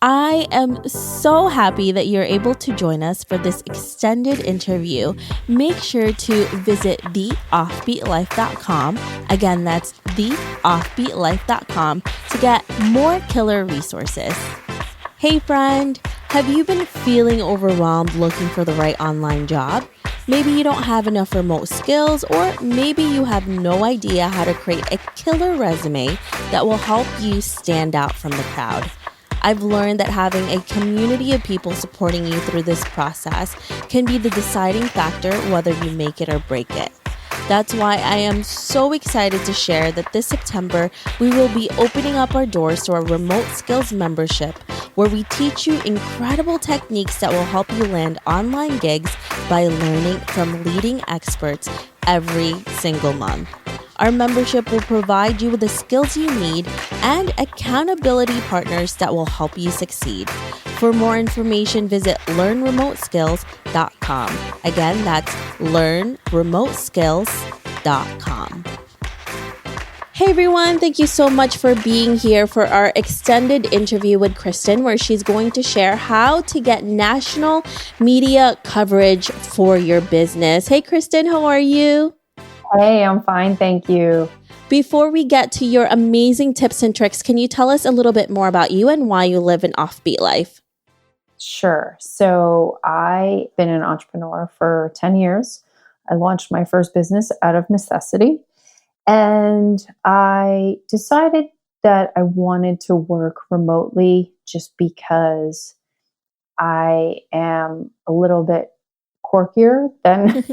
I am so happy that you're able to join us for this extended interview. Make sure to visit theoffbeatlife.com. Again, that's theoffbeatlife.com to get more killer resources. Hey friend, have you been feeling overwhelmed looking for the right online job? Maybe you don't have enough remote skills, or maybe you have no idea how to create a killer resume that will help you stand out from the crowd. I've learned that having a community of people supporting you through this process can be the deciding factor whether you make it or break it. That's why I am so excited to share that this September, we will be opening up our doors to our remote skills membership, where we teach you incredible techniques that will help you land online gigs by learning from leading experts every single month. Our membership will provide you with the skills you need and accountability partners that will help you succeed. For more information, visit learnremoteskills.com. Again, that's learnremoteskills.com. Hey everyone, thank you so much for being here for our extended interview with Kristin, where she's going to share how to get national media coverage for your business. Hey Kristin, how are you? Hey, I'm fine, thank you. Before we get to your amazing tips and tricks, can you tell us a little bit more about you and why you live an offbeat life? Sure. So I've been an entrepreneur for 10 years. I launched my first business out of necessity. And I decided that I wanted to work remotely just because I am a little bit quirkier than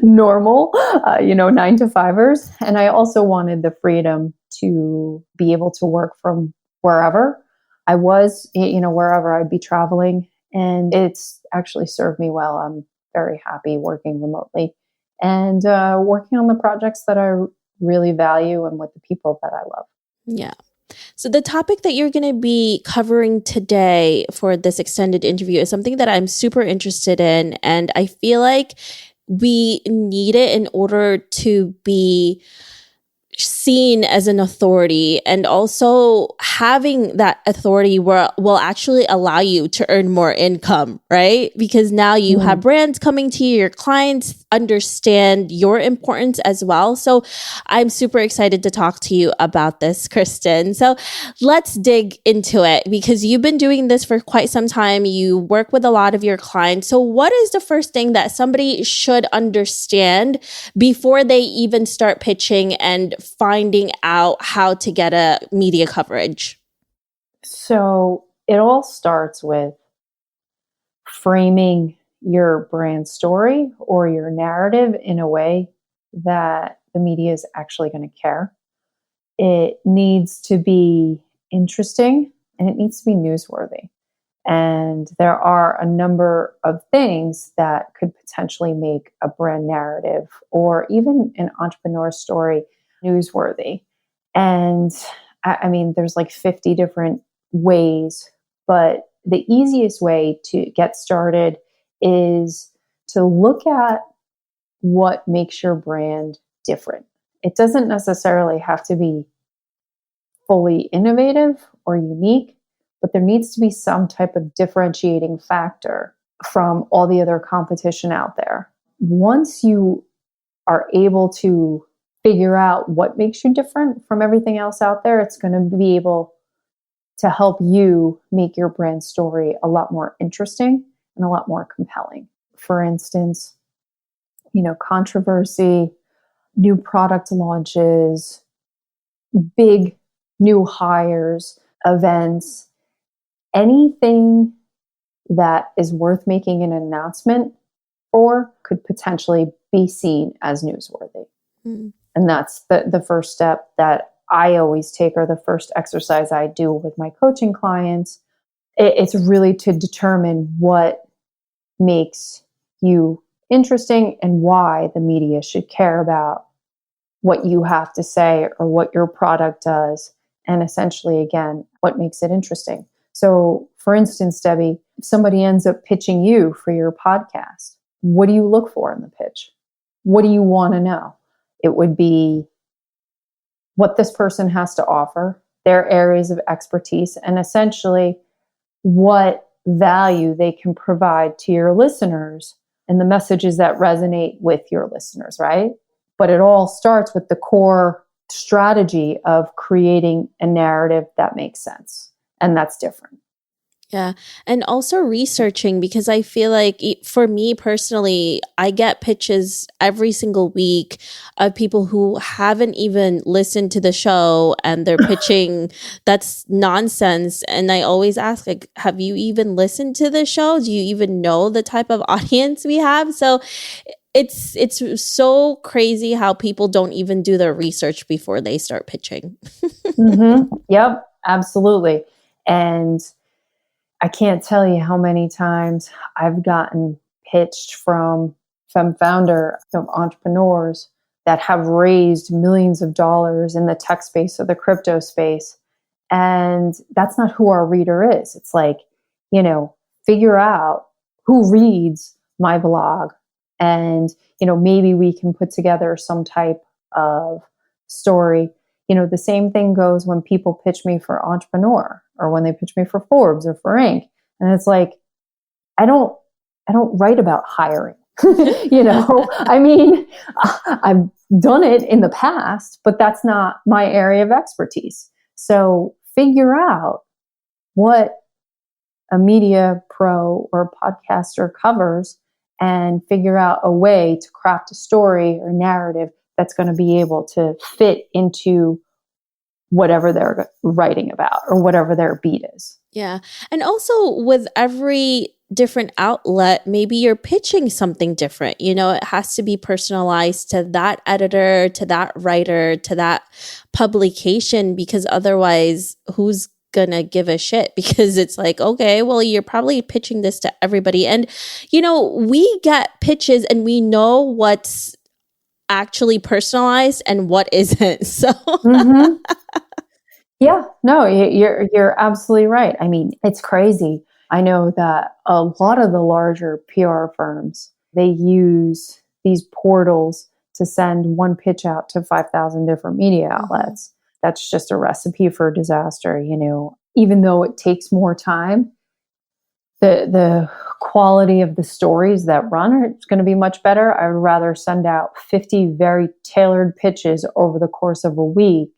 normal, 9-to-5ers. And I also wanted the freedom to be able to work from wherever I was, wherever I'd be traveling. And it's actually served me well. I'm very happy working remotely and working on the projects that I really value and with the people that I love. Yeah. So the topic that you're going to be covering today for this extended interview is something that I'm super interested in. And I feel like we need it in order to be seen as an authority, and also having that authority will actually allow you to earn more income, right? Because now you have brands coming to you, your clients understand your importance as well. So I'm super excited to talk to you about this, Kristin. So let's dig into it, because you've been doing this for quite some time. You work with a lot of your clients. So what is the first thing that somebody should understand before they even start pitching and finding out how to get a media coverage? So it all starts with framing your brand story or your narrative in a way that the media is actually going to care. It needs to be interesting and it needs to be newsworthy. And there are a number of things that could potentially make a brand narrative or even an entrepreneur story newsworthy. And I mean, there's like 50 different ways, but the easiest way to get started is to look at what makes your brand different. It doesn't necessarily have to be fully innovative or unique, but there needs to be some type of differentiating factor from all the other competition out there. Once you are able to figure out what makes you different from everything else out there, it's going to be able to help you make your brand story a lot more interesting and a lot more compelling. For instance, controversy, new product launches, big new hires, events, anything that is worth making an announcement for could potentially be seen as newsworthy. And that's the first step that I always take, or the first exercise I do with my coaching clients. It's really to determine what makes you interesting and why the media should care about what you have to say or what your product does. And essentially, again, what makes it interesting. So for instance, Debbie, if somebody ends up pitching you for your podcast, what do you look for in the pitch? What do you want to know? It would be what this person has to offer, their areas of expertise, and essentially what value they can provide to your listeners and the messages that resonate with your listeners, right? But it all starts with the core strategy of creating a narrative that makes sense. And that's different. Yeah. And also researching, because I feel like for me personally, I get pitches every single week of people who haven't even listened to the show and they're pitching that's nonsense. And I always ask, like, have you even listened to the show? Do you even know the type of audience we have? So it's so crazy how people don't even do their research before they start pitching. Yep, absolutely. And I can't tell you how many times I've gotten pitched from founder of entrepreneurs that have raised millions of dollars in the tech space or the crypto space. And that's not who our reader is. It's like, figure out who reads my blog. And, maybe we can put together some type of story. The same thing goes when people pitch me for Entrepreneur or when they pitch me for Forbes or for Inc. And it's like, I don't write about hiring. I mean, I've done it in the past, but that's not my area of expertise. So figure out what a media pro or podcaster covers and figure out a way to craft a story or narrative that's going to be able to fit into whatever they're writing about or whatever their beat is. Yeah. And also with every different outlet, maybe you're pitching something different. It has to be personalized to that editor, to that writer, to that publication, because otherwise, who's gonna give a shit? Because it's like, okay, well, you're probably pitching this to everybody. And, we get pitches and we know what's actually personalized and what isn't. So Yeah, no, you're absolutely right. I mean, it's crazy. I know that a lot of the larger PR firms, they use these portals to send one pitch out to 5,000 different media outlets. That's just a recipe for disaster, Even though it takes more time, the quality of the stories that run is going to be much better. I would rather send out 50 very tailored pitches over the course of a week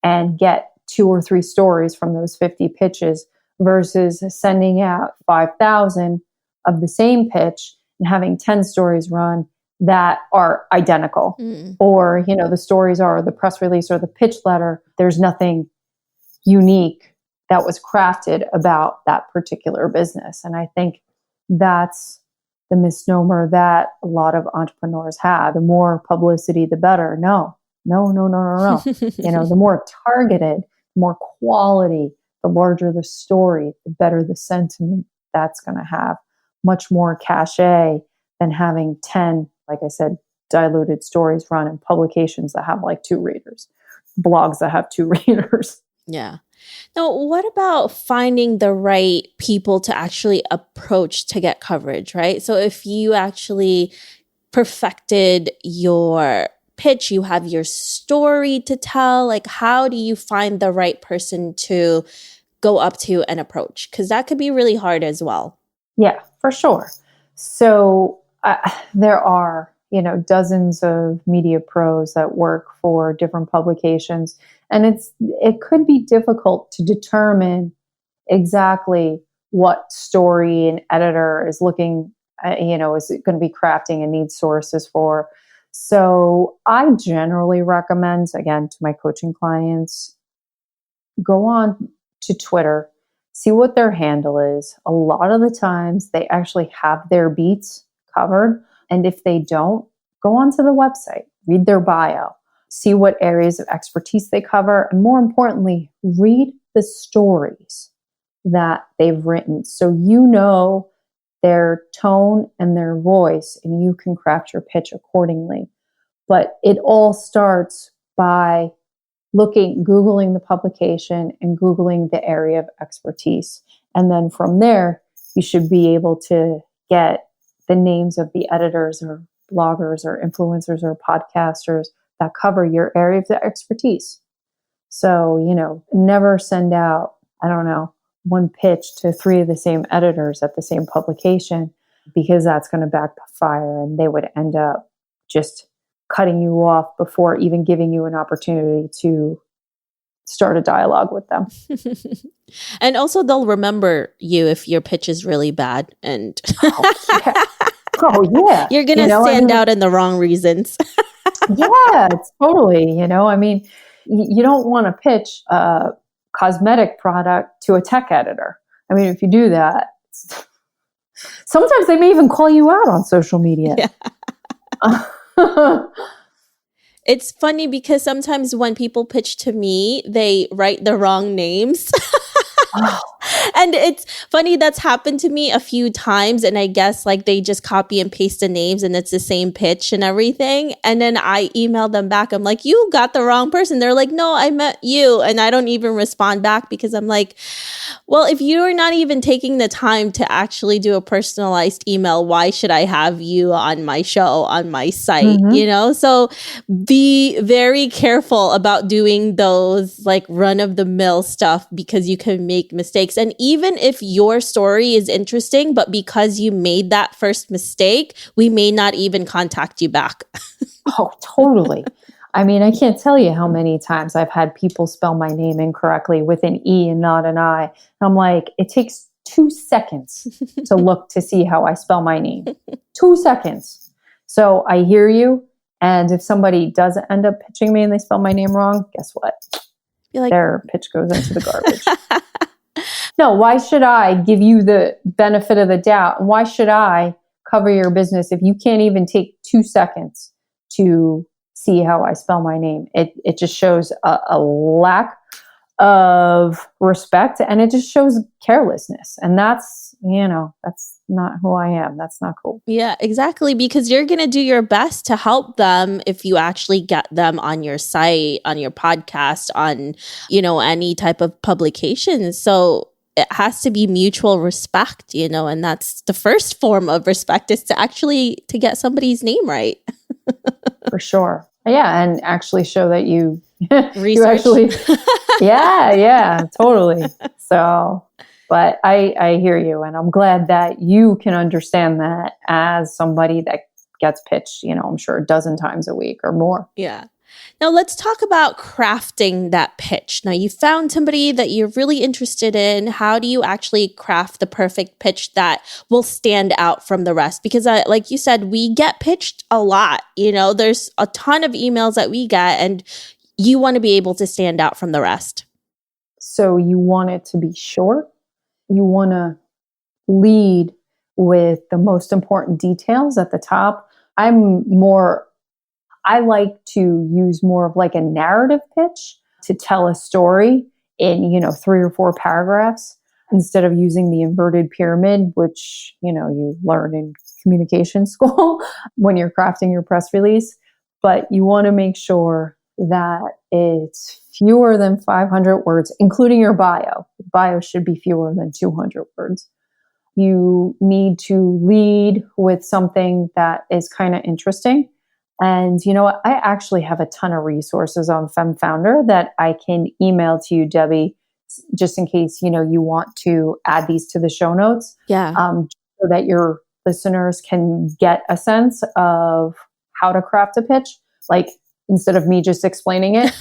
and get 2 or 3 stories from those 50 pitches versus sending out 5,000 of the same pitch and having 10 stories run that are identical. Or, the stories are the press release or the pitch letter. There's nothing unique that was crafted about that particular business. And I think that's the misnomer that a lot of entrepreneurs have. The more publicity, the better. No. The more targeted, the more quality, the larger the story, the better the sentiment. That's going to have much more cachet than having 10, like I said, diluted stories run in publications that have like 2 readers, blogs that have 2 readers. Yeah. Now, what about finding the right people to actually approach to get coverage, right? So if you actually perfected your pitch, you have your story to tell, like how do you find the right person to go up to and approach? Because that could be really hard as well. Yeah, for sure. So there are, dozens of media pros that work for different publications. And it could be difficult to determine exactly what story an editor is looking, is going to be crafting and needs sources for. So I generally recommend, again, to my coaching clients, go on to Twitter, see what their handle is. A lot of the times they actually have their beats covered. And if they don't, go onto the website, read their bio, see what areas of expertise they cover, and more importantly, read the stories that they've written so you know their tone and their voice and you can craft your pitch accordingly. But it all starts by Googling the publication and Googling the area of expertise. And then from there, you should be able to get the names of the editors or bloggers or influencers or podcasters that cover your area of expertise. So, never send out, one pitch to three of the same editors at the same publication, because that's going to backfire and they would end up just cutting you off before even giving you an opportunity to start a dialogue with them. And also they'll remember you if your pitch is really bad, and you're going to stand out in the wrong reasons. Yeah, it's totally, I mean, you don't want to pitch a cosmetic product to a tech editor. I mean, if you do that, sometimes they may even call you out on social media. Yeah. It's funny because sometimes when people pitch to me, they write the wrong names. And it's funny, that's happened to me a few times. And I guess like they just copy and paste the names and it's the same pitch and everything. And then I email them back. I'm like, you got the wrong person. They're like, no, I meant you. And I don't even respond back because I'm like, well, if you're not even taking the time to actually do a personalized email, why should I have you on my show, on my site, So be very careful about doing those like run of the mill stuff because you can make mistakes. And even if your story is interesting, but because you made that first mistake, we may not even contact you back. Oh, totally. I mean, I can't tell you how many times I've had people spell my name incorrectly with an E and not an I. And I'm like, it takes 2 seconds to look to see how I spell my name. 2 seconds. So I hear you. And if somebody does end up pitching me and they spell my name wrong, guess what? Their pitch goes into the garbage. No, why should I give you the benefit of the doubt? And why should I cover your business if you can't even take 2 seconds to see how I spell my name? It just shows a lack of respect, and it just shows carelessness. And that's not who I am. That's not cool. Yeah, exactly. Because you're going to do your best to help them if you actually get them on your site, on your podcast, on, any type of publication. So it has to be mutual respect, and that's the first form of respect is to get somebody's name right. For sure. Yeah. And actually show that you research. Yeah, totally. So, but I hear you, and I'm glad that you can understand that as somebody that gets pitched, I'm sure a dozen times a week or more. Yeah. Now let's talk about crafting that pitch. Now you found somebody that you're really interested in. How do you actually craft the perfect pitch that will stand out from the rest? Because like you said, we get pitched a lot. There's a ton of emails that we get, and you want to be able to stand out from the rest. So you want it to be short. You want to lead with the most important details at the top. I like to use more of like a narrative pitch to tell a story in, 3 or 4 paragraphs instead of using the inverted pyramid, which, you learn in communication school when you're crafting your press release. But you want to make sure that it's fewer than 500 words, including your bio. Bio should be fewer than 200 words. You need to lead with something that is kind of interesting. And I actually have a ton of resources on FemFounder that I can email to you, Debbie, just in case, you want to add these to the show notes. Yeah. So that your listeners can get a sense of how to craft a pitch, like instead of me just explaining it.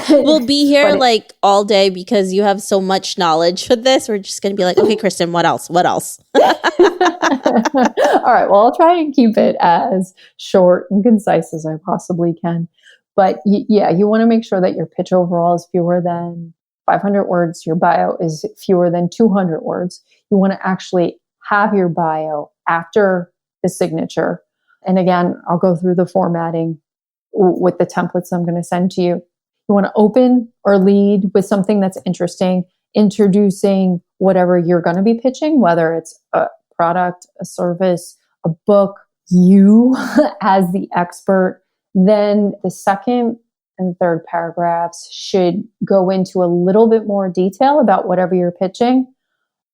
We'll be here all day because you have so much knowledge for this. We're just going to be like, okay, Kristin, what else? What else? All right. Well, I'll try and keep it as short and concise as I possibly can. But you want to make sure that your pitch overall is fewer than 500 words. Your bio is fewer than 200 words. You want to actually have your bio after the signature. And again, I'll go through the formatting with the templates I'm going to send to you. You want to open or lead with something that's interesting, introducing whatever you're going to be pitching, whether it's a product, a service, a book, you as the expert. Then the second and third paragraphs should go into a little bit more detail about whatever you're pitching.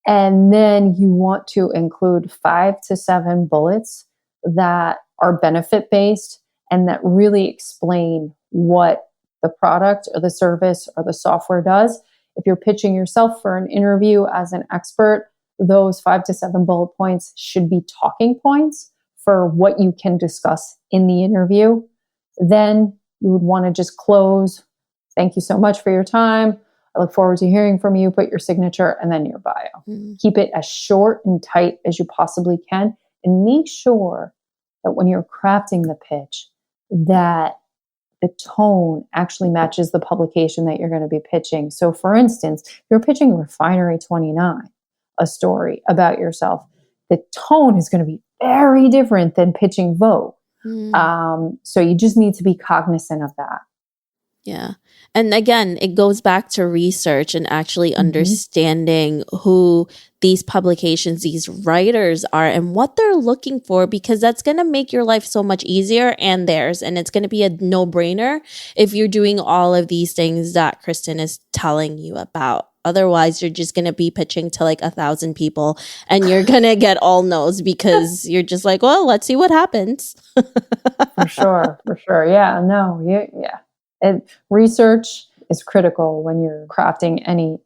And then you want to include 5 to 7 bullets that are benefit-based and that really explain what the product or the service or the software does If you're pitching yourself for an interview as an expert, those 5 to 7 bullet points should be talking points for what you can discuss in the interview. Then you would want to just close. Thank you so much for your time. I look forward to hearing from you. Put your signature and then your bio. Keep it as short and tight as you possibly can. And make sure that when you're crafting the pitch, that the tone actually matches the publication that you're going to be pitching. So for instance, if you're pitching Refinery 29, a story about yourself, the tone is going to be very different than pitching Vogue. So you just need to be cognizant of that. Yeah. And again, it goes back to research and actually understanding who these publications, these writers are and what they're looking for, because that's going to make your life so much easier and theirs. And it's going to be a no-brainer if you're doing all of these things that Kristin is telling you about. Otherwise, you're just going to be pitching to like 1,000 people and you're going to get all no's because you're just like, well, let's see what happens. For sure. Yeah, no, yeah. And research is critical when you're crafting any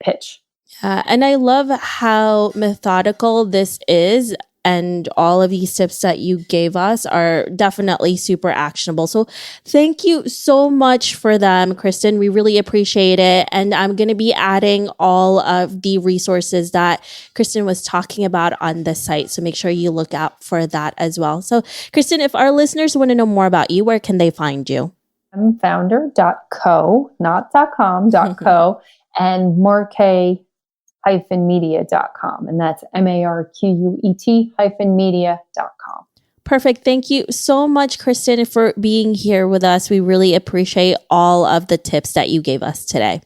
pitch. And I love how methodical this is. And all of these tips that you gave us are definitely super actionable. So thank you so much for them, Kristin. We really appreciate it. And I'm going to be adding all of the resources that Kristin was talking about on the site. So make sure you look out for that as well. So Kristin, if our listeners want to know more about you, where can they find you? I'm founder.co, not .com, .co, and marquet-media.com. And that's marquet-media.com. Perfect. Thank you so much, Kristin, for being here with us. We really appreciate all of the tips that you gave us today.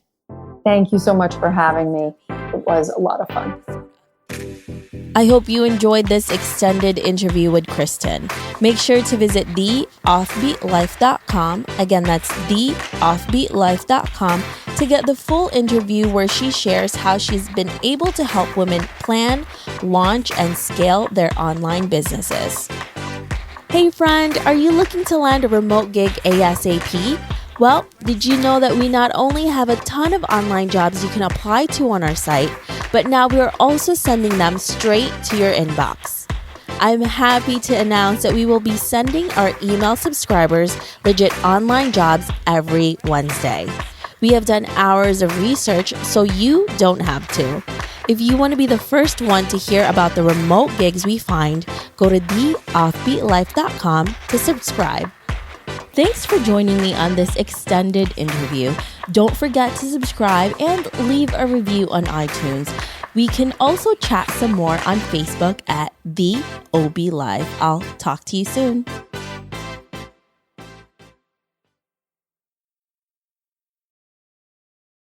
Thank you so much for having me. It was a lot of fun. I hope you enjoyed this extended interview with Kristin. Make sure to visit theoffbeatlife.com. Again, that's theoffbeatlife.com to get the full interview where she shares how she's been able to help women plan, launch, and scale their online businesses. Hey friend, are you looking to land a remote gig ASAP? Well, did you know that we not only have a ton of online jobs you can apply to on our site, but now we are also sending them straight to your inbox. I'm happy to announce that we will be sending our email subscribers legit online jobs every Wednesday. We have done hours of research so you don't have to. If you want to be the first one to hear about the remote gigs we find, go to theoffbeatlife.com to subscribe. Thanks for joining me on this extended interview. Don't forget to subscribe and leave a review on iTunes. We can also chat some more on Facebook at The OB Live. I'll talk to you soon.